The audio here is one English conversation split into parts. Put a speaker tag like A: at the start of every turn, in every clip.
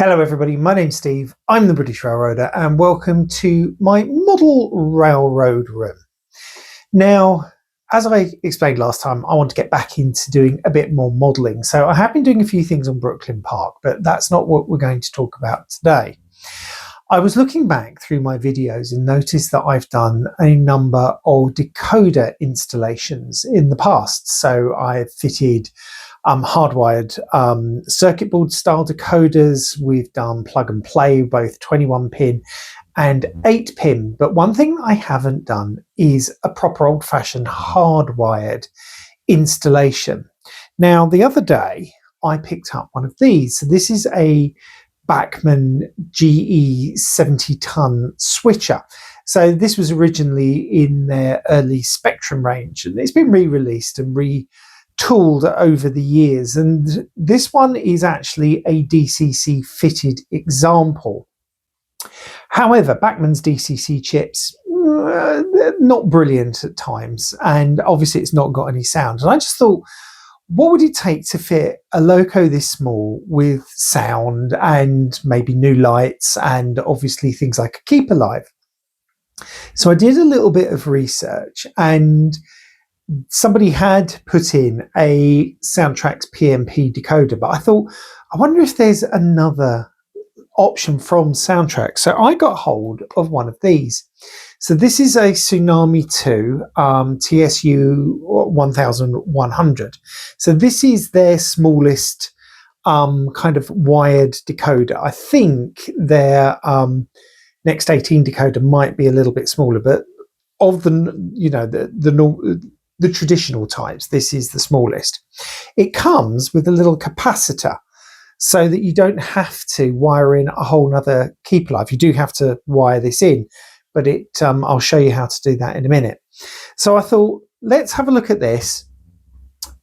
A: Hello everybody, my name's Steve, I'm the British Railroader and welcome to my model railroad room. Now, as I explained last time, I want to get back into doing a bit more modelling. So I have been doing a few things on Brooklyn Park, but that's not what we're going to talk about today. I was looking back through my videos and noticed that I've done a number of decoder installations in the past. So I've fitted hardwired circuit board style decoders. We've done plug and play, both 21 pin and 8 pin. But one thing I haven't done is a proper old fashioned hardwired installation. Now, the other day I picked up one of these. So this is a Bachmann GE 70-ton switcher. So this was originally in their early Spectrum range, and it's been re-released and retooled over the years. And this one is actually a DCC fitted example. However, Bachmann's DCC chips, not brilliant at times, and obviously it's not got any sound. And I just thought, what would it take to fit a loco this small with sound and maybe new lights and obviously things like a keep alive? So I did a little bit of research, and somebody had put in a Soundtrax PMP decoder, but I thought, I wonder if there's another option from Soundtrax. So I got hold of one of these. So this is a Tsunami 2 TSU 1100. So this is their smallest kind of wired decoder. I think their Next 18 decoder might be a little bit smaller, but of the traditional types, this is the smallest. It comes with a little capacitor, so that you don't have to wire in a whole nother keep alive. You do have to wire this in, but I'll show you how to do that in a minute. So I thought, let's have a look at this,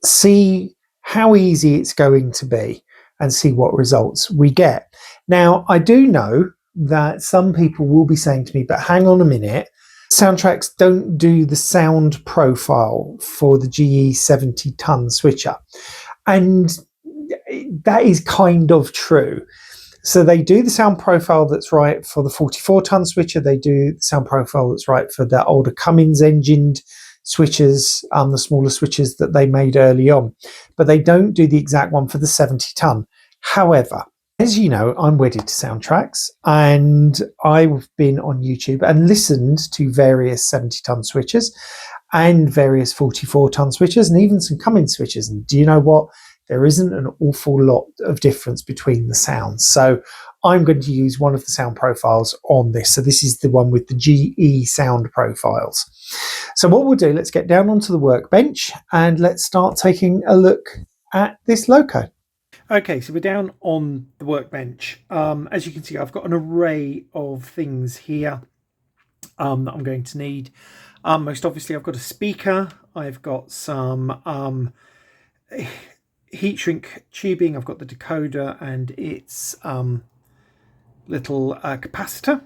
A: see how easy it's going to be, and see what results we get. Now, I do know that some people will be saying to me, but hang on a minute, Soundtrax don't do the sound profile for the GE 70-ton switcher. And that is kind of true. So they do the sound profile that's right for the 44-ton switcher. They do the sound profile that's right for the older Cummins engined switchers, the smaller switchers that they made early on. But they don't do the exact one for the 70-ton. However, as you know, I'm wedded to Soundtrax, and I've been on YouTube and listened to various 70-ton switchers and various 44-ton switchers and even some Cummins switchers. And do you know what? There isn't an awful lot of difference between the sounds. So I'm going to use one of the sound profiles on this. So this is the one with the GE sound profiles. So what we'll do, let's get down onto the workbench and let's start taking a look at this loco. Okay, so we're down on the workbench. As you can see, I've got an array of things here that I'm going to need. Most obviously, I've got a speaker. I've got some heat shrink tubing. I've got the decoder and its little capacitor.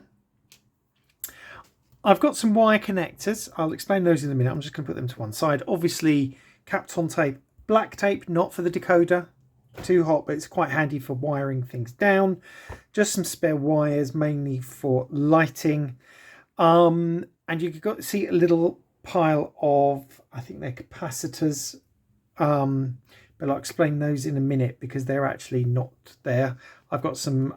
A: I've got some wire connectors. I'll explain those in a minute. I'm just going to put them to one side. Obviously, Kapton tape, black tape, not for the decoder. Too hot, but it's quite handy for wiring things down. Just some spare wires, mainly for lighting. And you can see a little pile of, I think they're capacitors. But I'll explain those in a minute because they're actually not there. I've got some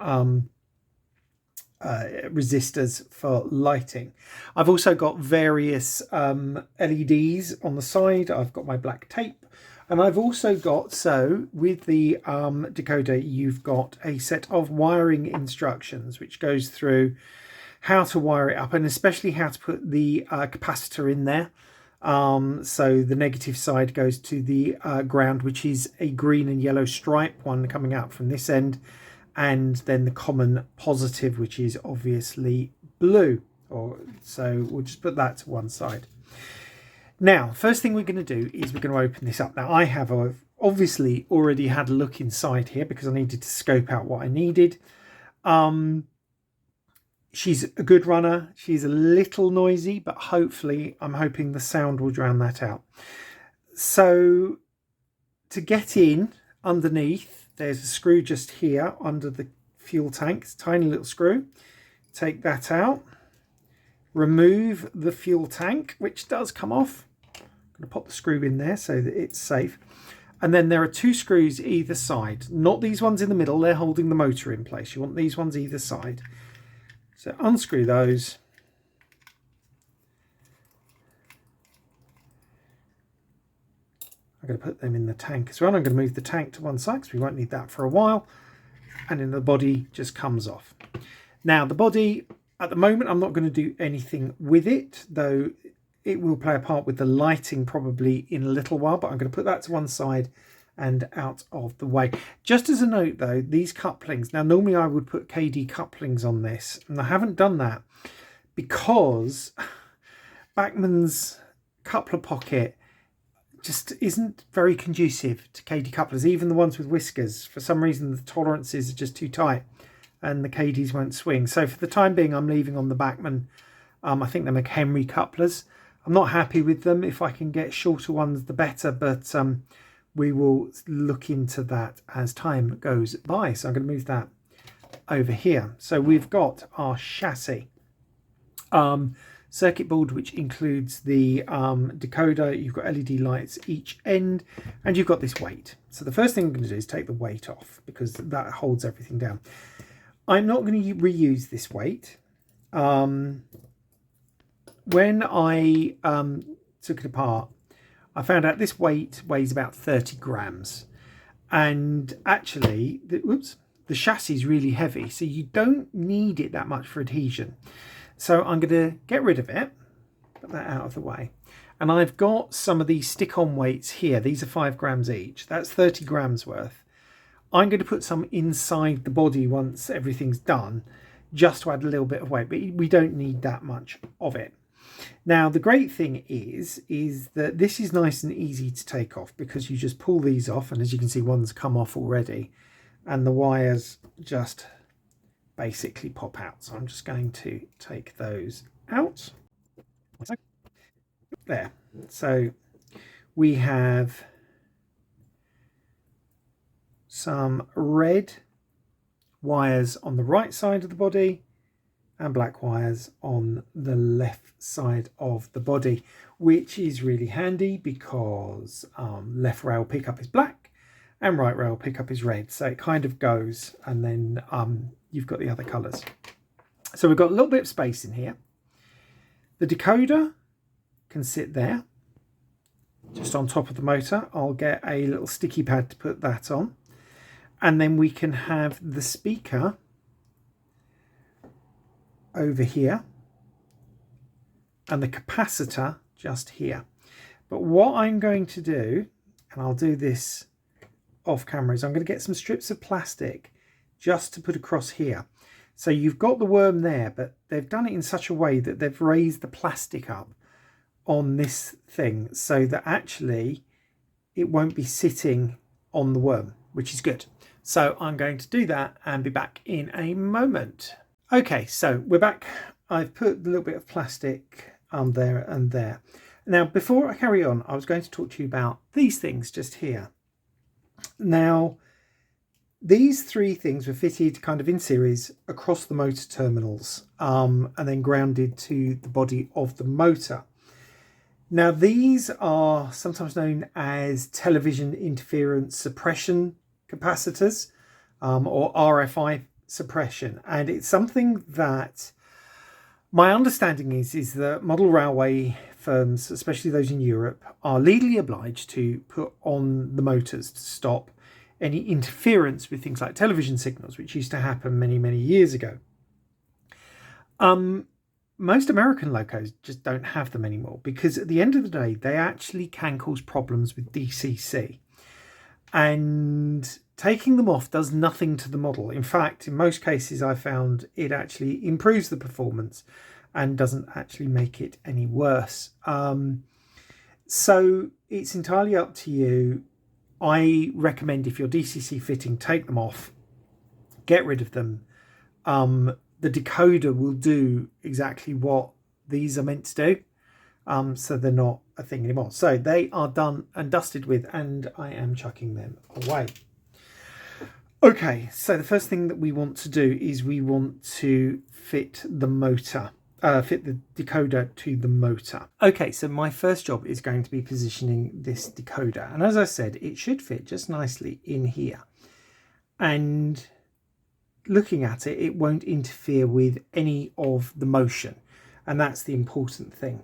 A: resistors for lighting. I've also got various LEDs on the side. I've got my black tape. And I've also got, so with the decoder, you've got a set of wiring instructions, which goes through how to wire it up and especially how to put the capacitor in there. So the negative side goes to the ground, which is a green and yellow stripe, one coming out from this end, and then the common positive, which is obviously blue. So we'll just put that to one side. Now, first thing we're going to do is we're going to open this up. Now, I have obviously already had a look inside here because I needed to scope out what I needed. She's a good runner. She's a little noisy, but hopefully I'm hoping the sound will drown that out. So to get in underneath, there's a screw just here under the fuel tank. It's a tiny little screw. Take that out. Remove the fuel tank, which does come off. I'm going to pop the screw in there so that it's safe. And then there are 2 screws either side. Not these ones in the middle. They're holding the motor in place. You want these ones either side. So unscrew those. I'm going to put them in the tank as well. I'm going to move the tank to one side because we won't need that for a while. And then the body just comes off. Now the body, at the moment, I'm not going to do anything with it, though it will play a part with the lighting probably in a little while, but I'm going to put that to one side and out of the way. Just as a note though, these couplings, now normally I would put KD couplings on this, and I haven't done that because Bachmann's coupler pocket just isn't very conducive to KD couplers, even the ones with whiskers. For some reason the tolerances are just too tight and the KDs won't swing. So for the time being I'm leaving on the Bachmann, I think they're McHenry couplers. I'm not happy with them. If I can get shorter ones the better, but we will look into that as time goes by. So I'm going to move that over here. So we've got our chassis. Circuit board, which includes the decoder. You've got LED lights each end, and you've got this weight. So the first thing I'm going to do is take the weight off because that holds everything down. I'm not going to reuse this weight. When I took it apart, I found out this weight weighs about 30 grams, and actually the chassis is really heavy, so you don't need it that much for adhesion. So I'm going to get rid of it, put that out of the way. And I've got some of these stick-on weights here. These are 5 grams each. That's 30 grams worth. I'm going to put some inside the body once everything's done, just to add a little bit of weight, but we don't need that much of it. Now, the great thing is that this is nice and easy to take off because you just pull these off, and as you can see, one's come off already, and the wires just basically pop out. So I'm just going to take those out. There. So we have some red wires on the right side of the body and black wires on the left side of the body, which is really handy because left rail pickup is black and right rail pickup is red, so it kind of goes, and then you've got the other colours. So we've got a little bit of space in here. The decoder can sit there just on top of the motor. I'll get a little sticky pad to put that on, and then we can have the speaker over here and the capacitor just here. But what I'm going to do, and I'll do this off camera, is I'm going to get some strips of plastic just to put across here. So you've got the worm there, but they've done it in such a way that they've raised the plastic up on this thing so that actually it won't be sitting on the worm, which is good. So I'm going to do that and be back in a moment. Okay, so we're back. I've put a little bit of plastic there and there. Now, before I carry on, I was going to talk to you about these things just here. Now, these 3 things were fitted kind of in series across the motor terminals and then grounded to the body of the motor. Now, these are sometimes known as television interference suppression capacitors or RFI suppression, and it's something that my understanding is that model railway firms, especially those in Europe, are legally obliged to put on the motors to stop any interference with things like television signals, which used to happen many years ago. Most American locos just don't have them anymore because at the end of the day they actually can cause problems with DCC, and taking them off does nothing to the model. In fact, in most cases I found it actually improves the performance and doesn't actually make it any worse. So it's entirely up to you. I recommend, if you're DCC fitting, take them off, get rid of them. The decoder will do exactly what these are meant to do, so they're not a thing anymore. So they are done and dusted with, and I am chucking them away. Okay, so the first thing that we want to do is we want to fit the motor, fit the decoder to the motor. Okay, so my first job is going to be positioning this decoder. And as I said, it should fit just nicely in here. And looking at it, it won't interfere with any of the motion. And that's the important thing.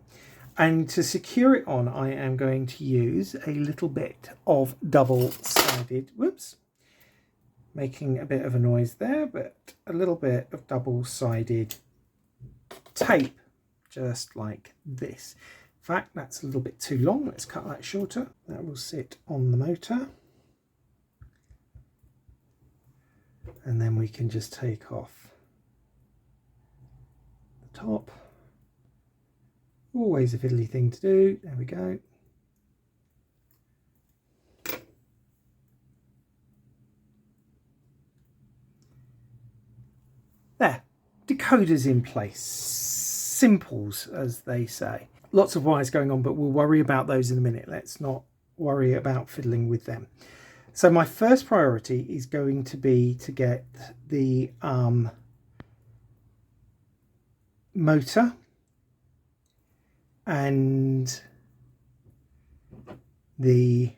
A: And to secure it on, I am going to use a little bit of double-sided, whoops, making a bit of a noise there, but a little bit of double-sided tape, just like this. In fact, that's a little bit too long. Let's cut that shorter. That will sit on the motor. And then we can just take off the top. Always a fiddly thing to do. There we go. There, decoder's in place. Simples, as they say. Lots of wires going on, but we'll worry about those in a minute. Let's not worry about fiddling with them. So my first priority is going to be to get the motor and the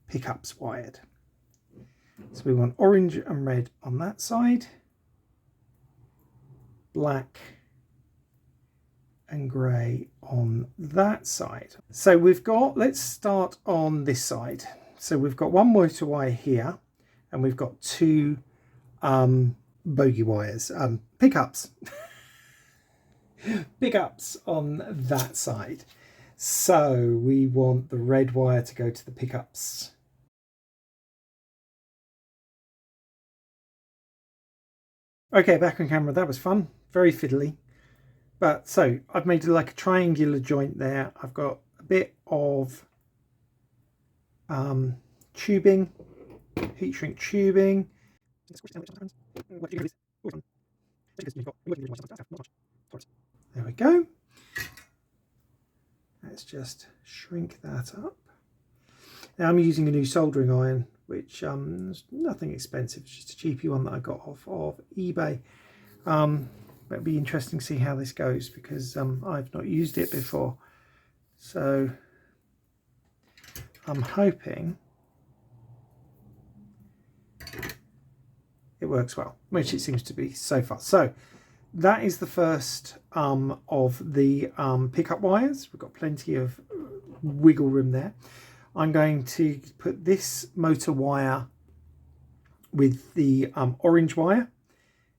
A: pickups wired. So we want orange and red on that side, black and grey on that side. So we've got, let's start on this side. So we've got one motor wire here, and we've got two bogey wires, pickups. Pickups on that side. So we want the red wire to go to the pickups. Okay, back on camera, that was fun, very fiddly. But so I've made like a triangular joint there. I've got a bit of tubing, heat shrink tubing. There we go. Let's just shrink that up. Now I'm using a new soldering iron, which is nothing expensive, it's just a cheapy one that I got off of eBay. But it'll be interesting to see how this goes, because I've not used it before. So I'm hoping it works well, which it seems to be so far. So that is the first of the pickup wires. We've got plenty of wiggle room there. I'm going to put this motor wire with the orange wire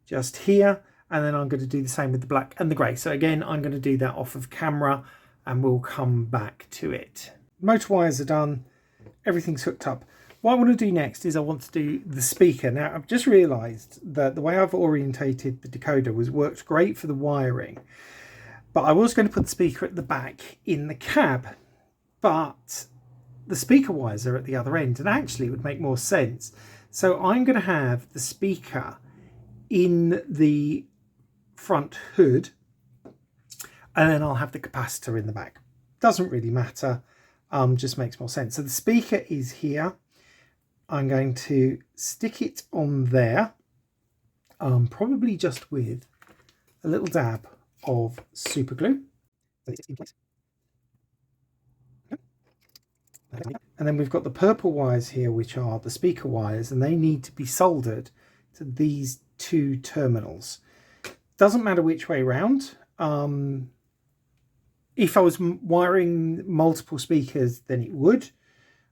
A: just here, and then I'm going to do the same with the black and the grey. So again, I'm going to do that off of camera and we'll come back to it. Motor wires are done, everything's hooked up. What I want to do next is I want to do the speaker. Now I've just realised that the way I've orientated the decoder worked great for the wiring, but I was going to put the speaker at the back in the cab, but the speaker wires are at the other end, and actually it would make more sense. So I'm going to have the speaker in the front hood, and then I'll have the capacitor in the back. Doesn't really matter, just makes more sense. So the speaker is here. I'm going to stick it on there, probably just with a little dab of super glue. And then we've got the purple wires here, which are the speaker wires, and they need to be soldered to these two terminals. Doesn't matter which way round. If I was wiring multiple speakers, then it would,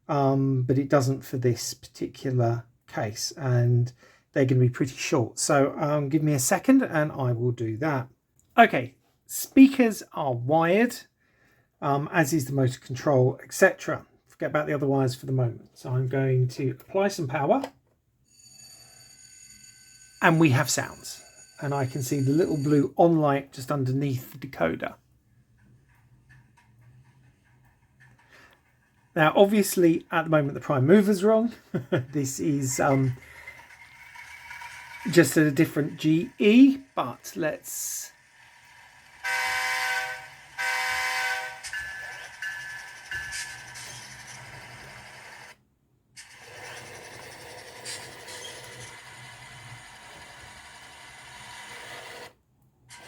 A: but it doesn't for this particular case, and they're going to be pretty short. So give me a second and I will do that. Okay, speakers are wired, as is the motor control, etc. Forget about the other wires for the moment. So I'm going to apply some power, and we have sounds. And I can see the little blue on light just underneath the decoder. Now, obviously, at the moment, the prime mover's wrong. This is just at a different GE, but let's...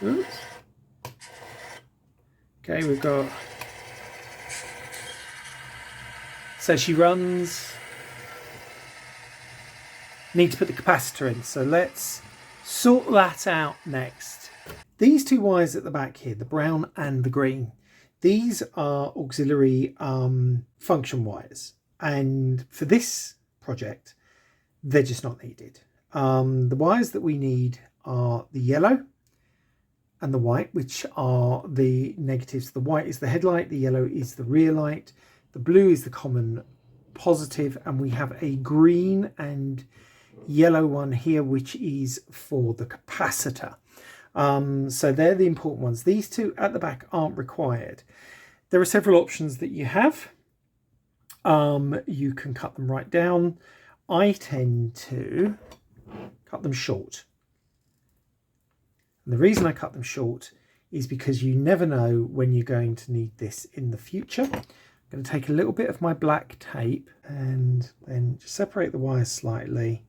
A: Oops. Okay, we've got... So she runs... Need to put the capacitor in, so let's sort that out next. These two wires at the back here, the brown and the green, these are auxiliary function wires, and for this project they're just not needed. The wires that we need are the yellow and the white, which are the negatives. The white is the headlight, the yellow is the rear light, the blue is the common positive, and we have a green and yellow one here which is for the capacitor. So they're the important ones. These two at the back aren't required. There are several options that you have. You can cut them right down. I tend to cut them short. And the reason I cut them short is because you never know when you're going to need this in the future. I'm going to take a little bit of my black tape and then just separate the wires slightly.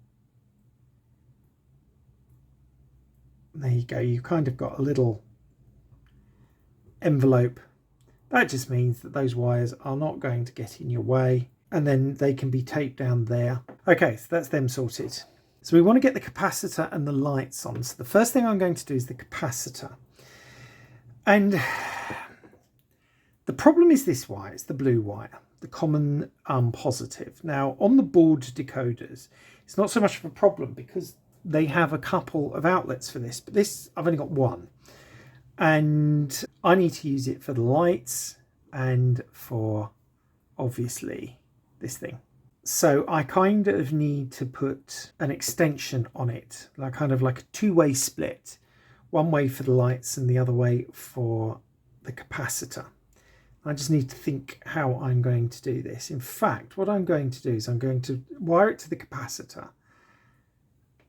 A: There you go, you've kind of got a little envelope. That just means that those wires are not going to get in your way, and then they can be taped down there. Okay, so that's them sorted. So we want to get the capacitor and the lights on. So the first thing I'm going to do is the capacitor. And the problem is this wire, it's the blue wire, the common positive. Now on the board decoders, it's not so much of a problem because they have a couple of outlets for this, but this I've only got one, and I need to use it for the lights and for obviously this thing. So I kind of need to put an extension on it, like kind of like a two-way split, one way for the lights and the other way for the capacitor. I just need to think how I'm going to do this. In fact, what I'm going to do is I'm going to wire it to the capacitor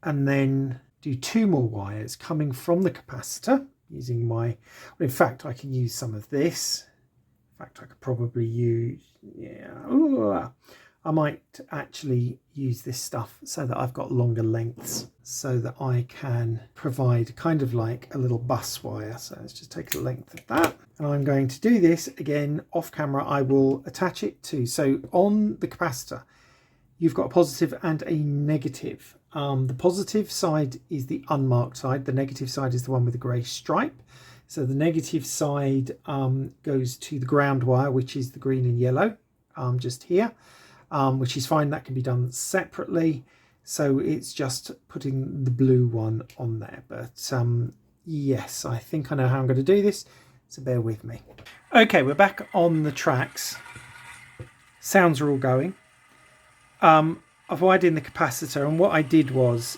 A: and then do two more wires coming from the capacitor using my, well, in fact I can use some of this. In fact I could probably use, I might actually use this stuff so that I've got longer lengths so that I can provide kind of like a little bus wire. So let's just take a length of that, and I'm going to do this again off camera. I will attach it to, so on the capacitor you've got a positive and a negative. The positive side is the unmarked side, the negative side is the one with the grey stripe. So the negative side goes to the ground wire, which is the green and yellow, just here, which is fine. That can be done separately. So it's just putting the blue one on there. But yes, I think I know how I'm going to do this, so bear with me. Okay, we're back on the tracks. Sounds are all going. I've wired in the capacitor, and what I did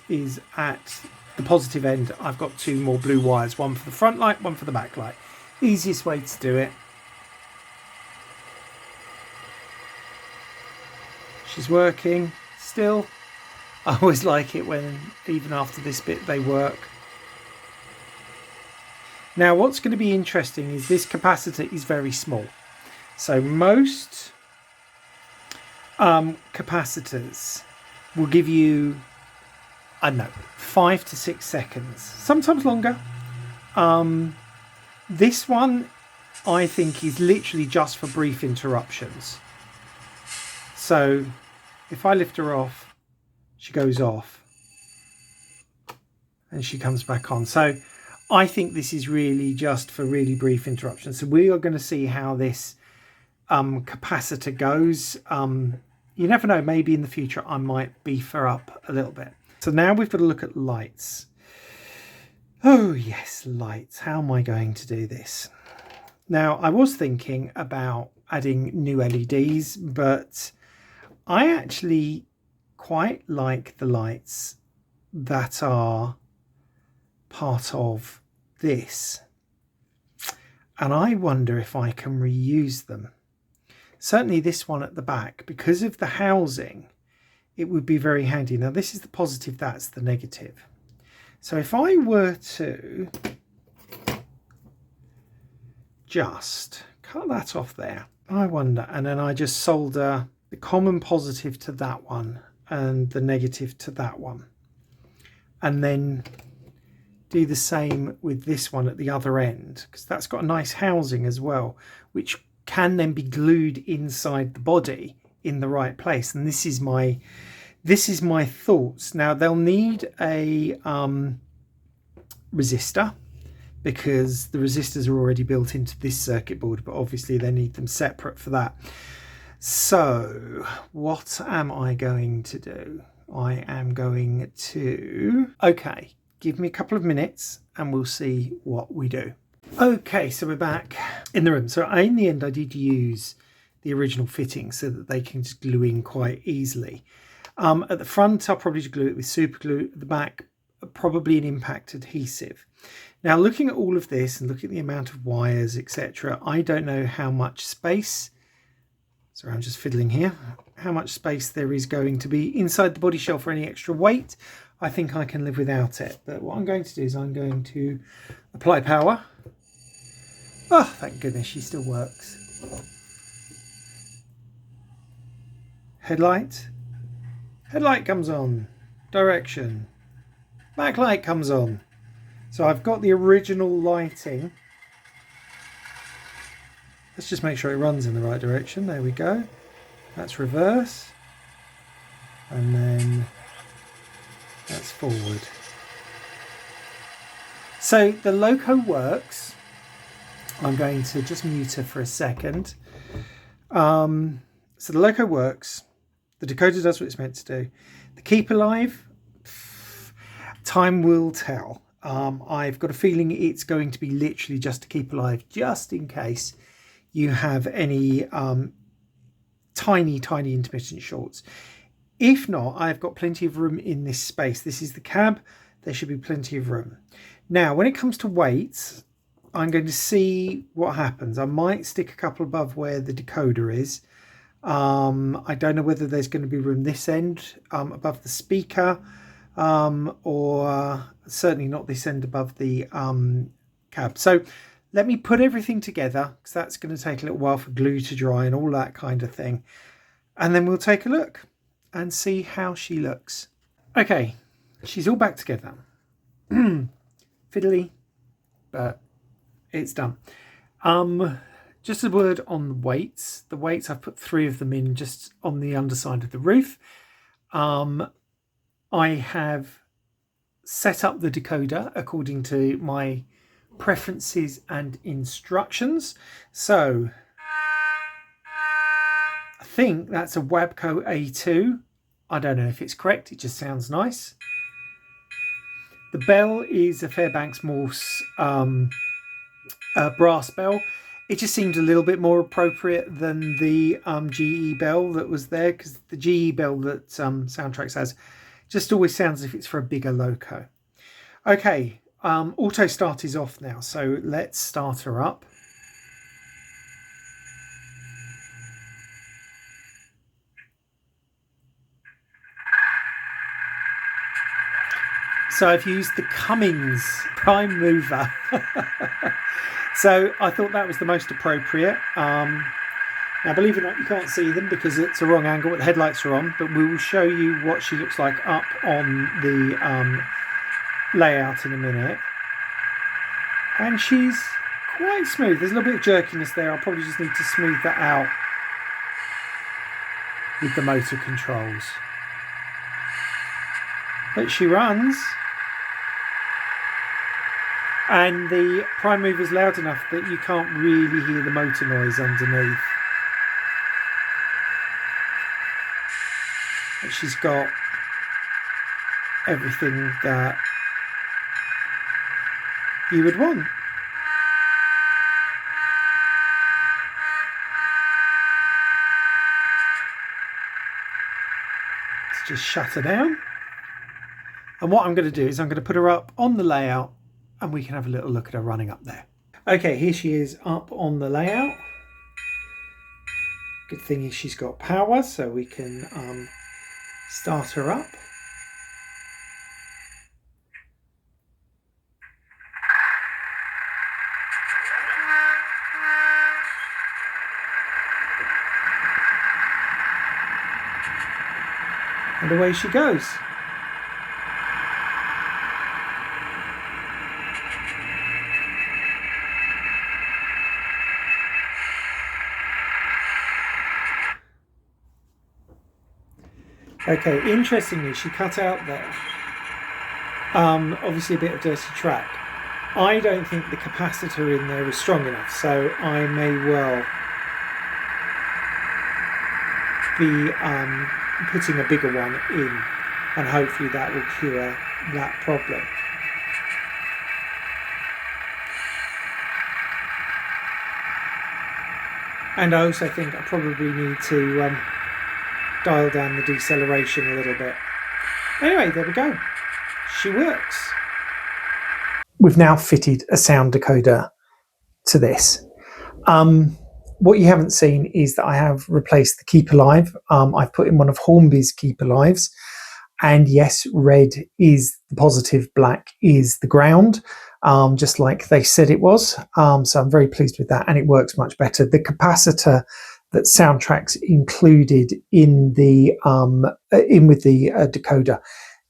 A: is at the positive end I've got two more blue wires, one for the front light, one for the back light. Easiest way to do it. She's working still. I always like it when even after this bit they work. Now what's going to be interesting is this capacitor is very small. So most capacitors will give you, I don't know, 5 to 6 seconds, sometimes longer. This one I think is literally just for brief interruptions. So if I lift her off, she goes off and she comes back on. So I think this is really just for really brief interruptions. So we are going to see how this capacitor goes. You never know, maybe in the future I might beef her up a little bit. So now we've got to look at lights. Oh yes, lights. How am I going to do this? Now I was thinking about adding new LEDs, but I actually quite like the lights that are part of this, and I wonder if I can reuse them. Certainly this one at the back, because of the housing, it would be very handy. Now this is the positive, that's the negative. So if I were to just cut that off there, I wonder, and then I just solder the common positive to that one and the negative to that one, and then do the same with this one at the other end, because that's got a nice housing as well, which can then be glued inside the body in the right place. And this is my thoughts. Now they'll need a resistor, because the resistors are already built into this circuit board, but obviously they need them separate for that. So what am I going to do? I am going to, okay, give me a couple of minutes and we'll see what we do. Okay, so we're back in the room. So in the end, I did use the original fitting so that they can just glue in quite easily. At the front, I'll probably just glue it with super glue. At the back, probably an impact adhesive. Now, looking at all of this and looking at the amount of wires, etc., I don't know how much space, sorry, I'm just fiddling here, how much space there is going to be inside the body shell for any extra weight. I think I can live without it. But what I'm going to do is I'm going to apply power. Oh, thank goodness she still works. Headlight. Headlight comes on. Direction. Backlight comes on. So I've got the original lighting. Let's just make sure it runs in the right direction. There we go. That's reverse. And then that's forward. So the loco works. I'm going to just mute her for a second. So the loco works. The decoder does what it's meant to do. The keep alive, time will tell. I've got a feeling it's going to be literally just to keep alive, just in case you have any tiny intermittent shorts. If not, I've got plenty of room in this space. This is the cab. There should be plenty of room. Now, when it comes to weights, I'm going to see what happens. I might stick a couple above where the decoder is. I don't know whether there's going to be room this end above the speaker, or certainly not this end above the cab. So let me put everything together, because that's going to take a little while for glue to dry and all that kind of thing. And then we'll take a look and see how she looks. Okay, she's all back together. Fiddly, but it's done. Just a word on the weights. The weights, I've put 3 of them in just on the underside of the roof. I have set up the decoder according to my preferences and instructions. So I think that's a Wabco A2. I don't know if it's correct. It just sounds nice. The bell is a Fairbanks Morse brass bell. It just seemed a little bit more appropriate than the GE bell that was there, because the GE bell that Soundtracks has just always sounds as if it's for a bigger loco. Okay, auto start is off now, so let's start her up. So I've used the Cummins prime mover. So I thought that was the most appropriate. Now, believe it or not, you can't see them because it's a wrong angle. The headlights are on, but we will show you what she looks like up on the layout in a minute. And she's quite smooth. There's a little bit of jerkiness there. I'll probably just need to smooth that out with the motor controls. But she runs. And the prime mover is loud enough that you can't really hear the motor noise underneath. But she's got everything that you would want. Let's just shut her down. And what I'm going to do is I'm going to put her up on the layout, and we can have a little look at her running up there. Okay, here she is up on the layout. Good thing is she's got power, so we can start her up. And away she goes. Okay, interestingly, she cut out there, obviously a bit of dirty track. I don't think the capacitor in there is strong enough, so I may well be putting a bigger one in, and hopefully that will cure that problem. And I also think I probably need to dial down the deceleration a little bit. Anyway, there we go. She works. We've now fitted a sound decoder to this. What you haven't seen is that I have replaced the Keep Alive. I've put in one of Hornby's Keep Alives. And yes, red is the positive, black is the ground, just like they said it was. So I'm very pleased with that, and it works much better. The capacitor that Soundtrack's included in the with the decoder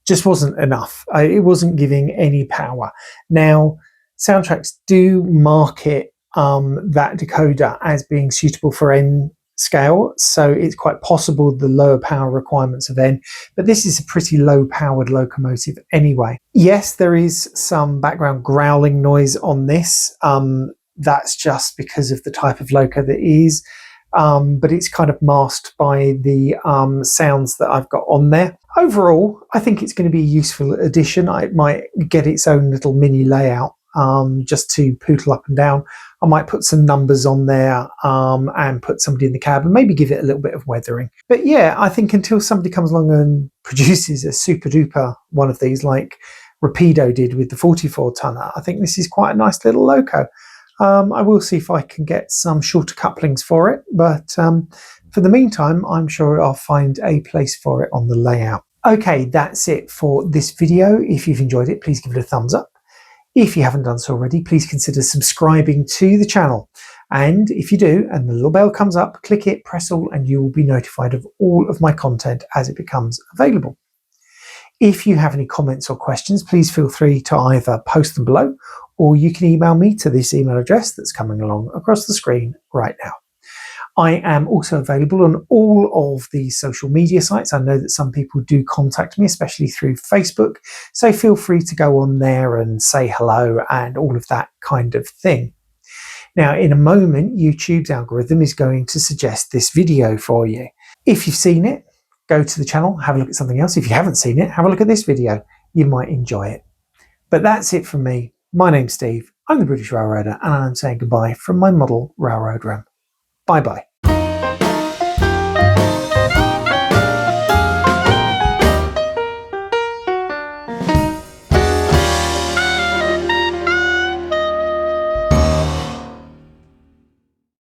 A: just wasn't enough. It wasn't giving any power. Now, Soundtracks do market that decoder as being suitable for N scale, so it's quite possible the lower power requirements of N, but this is a pretty low powered locomotive anyway. Yes, there is some background growling noise on this. That's just because of the type of loco that it is, but it's kind of masked by the sounds that I've got on there. Overall, I think it's going to be a useful addition. It might get its own little mini layout just to poodle up and down. I might put some numbers on there and put somebody in the cab and maybe give it a little bit of weathering. But yeah, I think until somebody comes along and produces a super duper one of these like Rapido did with the 44 tonner, I think this is quite a nice little loco. I will see if I can get some shorter couplings for it, but for the meantime, I'm sure I'll find a place for it on the layout. Okay, that's it for this video. If you've enjoyed it, please give it a thumbs up. If you haven't done so already, please consider subscribing to the channel. And if you do, and the little bell comes up, click it, press all, and you will be notified of all of my content as it becomes available. If you have any comments or questions, please feel free to either post them below, or you can email me to this email address that's coming along across the screen right now. I am also available on all of the social media sites. I know that some people do contact me, especially through Facebook, so feel free to go on there and say hello and all of that kind of thing. Now, in a moment, YouTube's algorithm is going to suggest this video for you. If you've seen it, go to the channel, have a look at something else. If you haven't seen it, have a look at this video. You might enjoy it. But that's it from me. My name's Steve. I'm the British Railroader, and I'm saying goodbye from my model railroad room. Bye-bye.